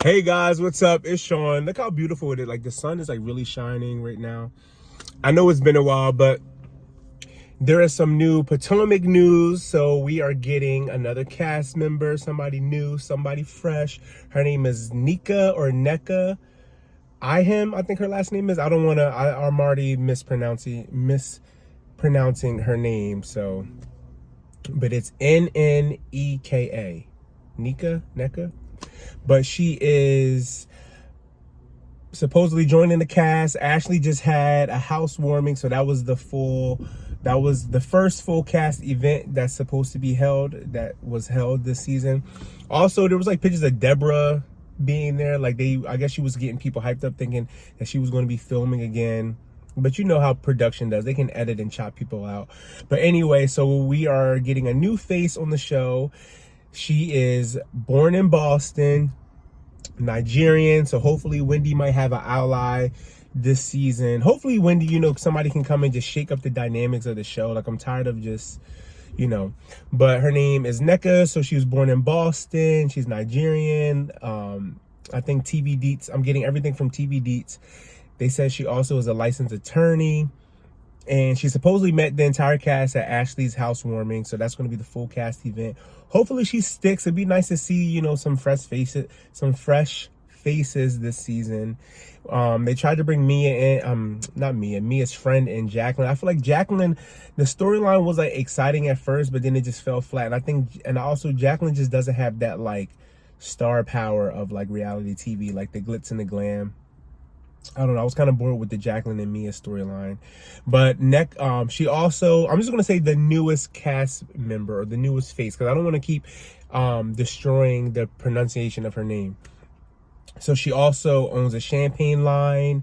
Hey guys, what's up? It's Sean. Look how beautiful it is. Like the sun is like really shining right now. I know it's been a while, but there is some new Potomac news. So we are getting another cast member, somebody new, somebody fresh. Her name is Nneka Ihim, I think her last name is. I'm already mispronouncing her name. So, but it's Nneka. Nneka. But she is supposedly joining the cast. Ashley just had a housewarming, so that was the first full cast event that's supposed to be held, that was held this season. Also, there was like pictures of Deborah being there. Like I guess she was getting people hyped up thinking that she was going to be filming again. But you know how production does. They can edit and chop people out. But anyway, so we are getting a new face on the show. She is born in Boston, Nigerian, so hopefully Wendy might have an ally this season. Hopefully Wendy, somebody can come and just shake up the dynamics of the show. Like I'm tired of just, but her name is Nneka, so she was born in Boston. She's Nigerian. I think TV Deets, I'm getting everything from TV Deets. They said she also is a licensed attorney. And she supposedly met the entire cast at Ashley's housewarming. So that's going to be the full cast event. Hopefully she sticks. It'd be nice to see, some fresh faces this season. They tried to bring Mia in, Mia's friend and Jacqueline. I feel like Jacqueline, the storyline was like exciting at first, but then it just fell flat. And also Jacqueline just doesn't have that like star power of like reality TV, like the glitz and the glam. I don't know. I was kind of bored with the Jacqueline and Mia storyline. But she also, I'm just going to say the newest cast member or the newest face, because I don't want to keep destroying the pronunciation of her name. So she also owns a champagne line.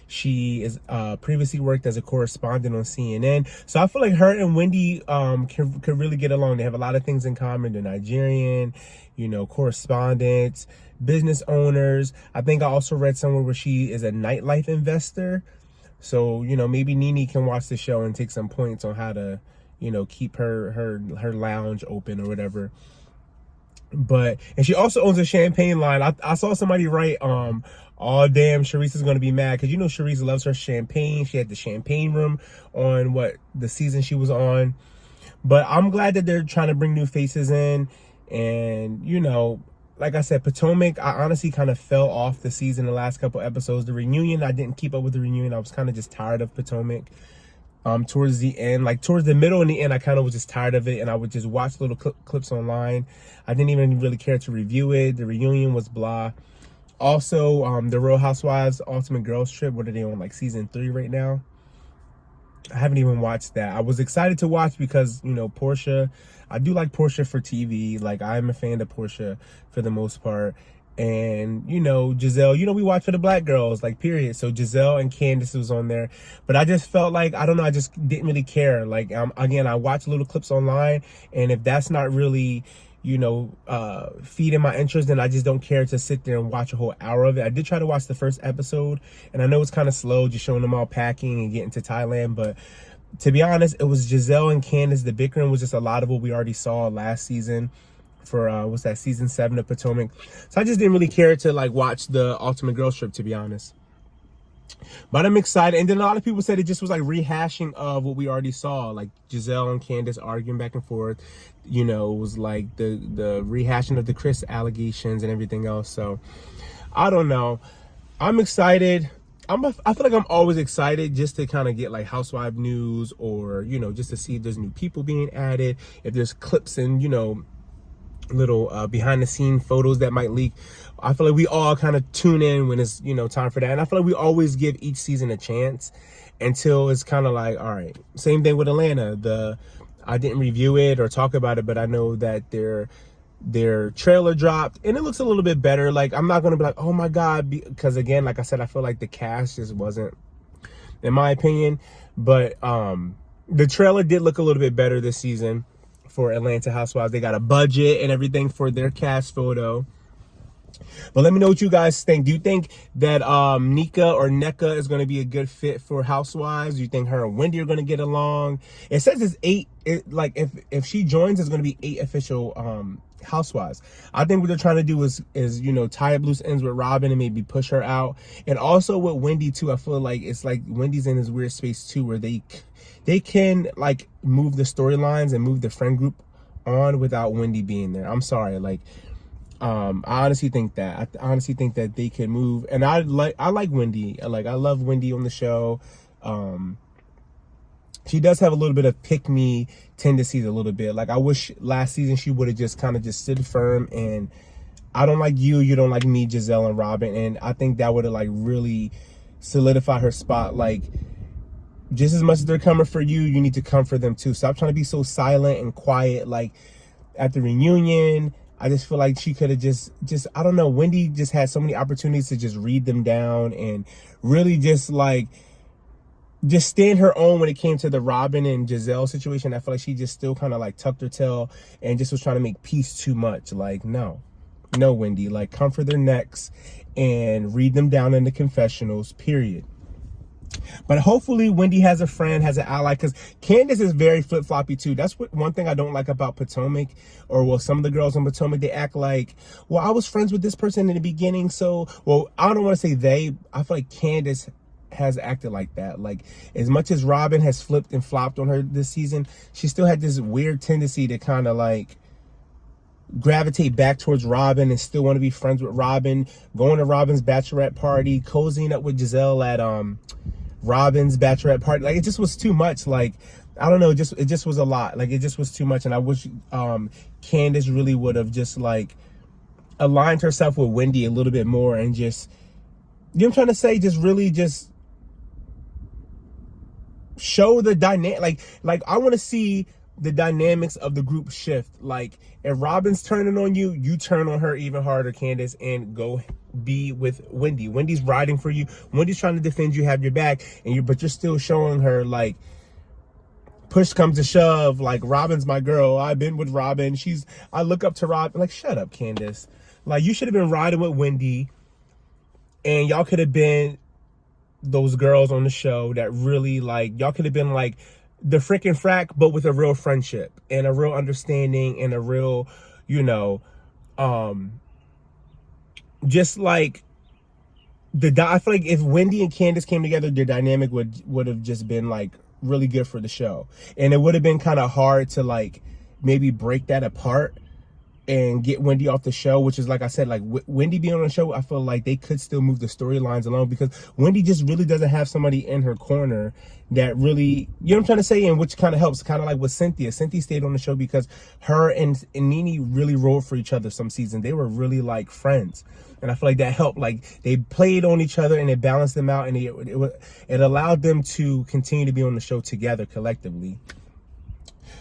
She is previously worked as a correspondent on CNN. So I feel like her and Wendy could really get along. They have a lot of things in common. They're Nigerian, correspondents, business owners. I think I also read somewhere where she is a nightlife investor. So, maybe Nene can watch the show and take some points on how to, keep her lounge open or whatever. And she also owns a champagne line. I saw somebody write, oh damn, Charisse is going to be mad, because Charisse loves her champagne. She had the champagne room on the season she was on. But I'm glad that they're trying to bring new faces in. And like I said, Potomac, I honestly kind of fell off the season the last couple episodes. The reunion, I didn't keep up with the reunion. I was kind of just tired of Potomac. Towards the end, like towards the middle and the end, I kind of was just tired of it, and I would just watch little clips online. I didn't even really care to review it. The reunion was blah. Also, the Real Housewives Ultimate Girls Trip, what are they on, like season 3 right now? I haven't even watched that. I was excited to watch because, Portia, I do like Portia for TV. Like, I'm a fan of Portia for the most part. And, Gizelle, we watch for the black girls, like, period. So Gizelle and Candace was on there. But I just felt like, I don't know, I just didn't really care. Like, again, I watch little clips online. And if that's not really, feeding my interest, then I just don't care to sit there and watch a whole hour of it. I did try to watch the first episode. And I know it's kind of slow, just showing them all packing and getting to Thailand. But to be honest, it was Gizelle and Candace. The bickering was just a lot of what we already saw last season. For what's that, season 7 of Potomac. So I just didn't really care to like watch the Ultimate Girls Trip, to be honest. But I'm excited. And then a lot of people said it just was like rehashing of what we already saw, like Gizelle and Candace arguing back and forth. It was like the rehashing of the Chris allegations and everything else. So I don't know. I'm excited. I feel like I'm always excited just to kind of get like housewife news, or just to see if there's new people being added, if there's clips and little behind the scene photos that might leak. I feel like we all kind of tune in when it's time for that, and I feel like we always give each season a chance until it's kind of like, all right. Same thing with Atlanta. I didn't review it or talk about it, but I know that their trailer dropped and it looks a little bit better. Like, I'm not gonna be like, oh my god, because again, like I said, I feel like the cast just wasn't, in my opinion. But the trailer did look a little bit better this season for Atlanta Housewives. They got a budget and everything for their cast photo. But let me know what you guys think. Do you think that Nneka is going to be a good fit for Housewives? Do you think her and Wendy are going to get along? It says it's 8. If she joins, it's going to be 8 official Housewives. I think what they're trying to do is you know, tie up loose ends with Robyn and maybe push her out, and also with Wendy too. I feel like it's like Wendy's in this weird space too, where they can like move the storylines and move the friend group on without Wendy being there. I'm sorry, like I honestly think that they can move, and I like Wendy. Like, I love Wendy on the show. She does have a little bit of pick me tendencies a little bit. Like, I wish last season she would have just kind of just stood firm and I don't like you, you don't like me, Gizelle and Robyn. And I think that would have like really solidified her spot. Like, just as much as they're coming for you, you need to come for them too. Stop trying to be so silent and quiet. Like, at the reunion, I just feel like she could have just I don't know, Wendy just had so many opportunities to just read them down and really just like just stand her own when it came to the Robyn and Gizelle situation. I feel like she just still kind of like tucked her tail and just was trying to make peace too much. Like, no, Wendy, like, comfort their necks and read them down in the confessionals, period. But hopefully Wendy has a friend, has an ally, because Candace is very flip-floppy too. That's one thing I don't like about Potomac, or well, some of the girls on Potomac, they act like, well, I was friends with this person in the beginning, so, well, I don't want to say they, I feel like Candace has acted like that. Like, as much as Robyn has flipped and flopped on her this season, she still had this weird tendency to kind of like gravitate back towards Robyn and still want to be friends with Robyn, going to Robyn's bachelorette party, cozying up with Gizelle at Robyn's bachelorette party. Like, it just was too much. Like, I don't know, it just was a lot. Like, it just was too much. And I wish Candace really would have just like aligned herself with Wendy a little bit more and just, you know what I'm trying to say, just really just show the dynamic. Like I want to see the dynamics of the group shift. Like, if Robyn's turning on you, you turn on her even harder, Candace, and go be with Wendy. Wendy's riding for you. Wendy's trying to defend you, have your back, and but you're still showing her, like, push comes to shove, like, Robyn's my girl. I've been with Robyn. I look up to Robyn. Like, shut up, Candace. Like, you should have been riding with Wendy, and y'all could have been those girls on the show that really, like, y'all could have been like the freaking frack, but with a real friendship and a real understanding and a real, you know, just like I feel like if Wendy and Candace came together, their dynamic would have just been like really good for the show. And it would have been kind of hard to like maybe break that apart and get Wendy off the show, which is, like I said, like Wendy being on the show, I feel like they could still move the storylines along, because Wendy just really doesn't have somebody in her corner that really, you know what I'm trying to say, and which kind of helps, kind of like with Cynthia. Cynthia stayed on the show because her and Nene really rolled for each other some season. They were really like friends, and I feel like that helped. Like, they played on each other and it balanced them out, and it allowed them to continue to be on the show together collectively.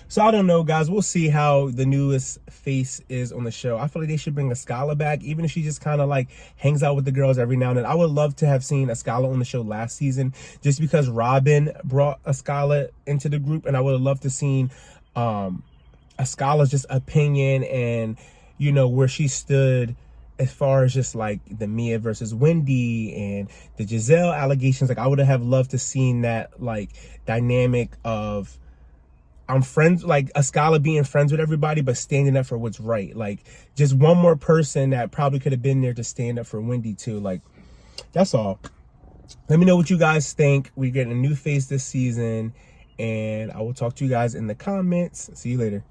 So I don't know, guys. We'll see how the newest face is on the show. I feel like they should bring Ascala back, even if she just kind of like hangs out with the girls every now and then. I would love to have seen Ascala on the show last season, just because Robyn brought Ascala into the group, and I would have loved to seen Ascala's just opinion and, you know, where she stood as far as just like the Mia versus Wendy and the Gizelle allegations. Like, I would have loved to seen that like dynamic of, I'm friends, like Ascala being friends with everybody, but standing up for what's right. Like, just one more person that probably could have been there to stand up for Wendy too. Like, that's all. Let me know what you guys think. We're getting a new face this season, and I will talk to you guys in the comments. See you later.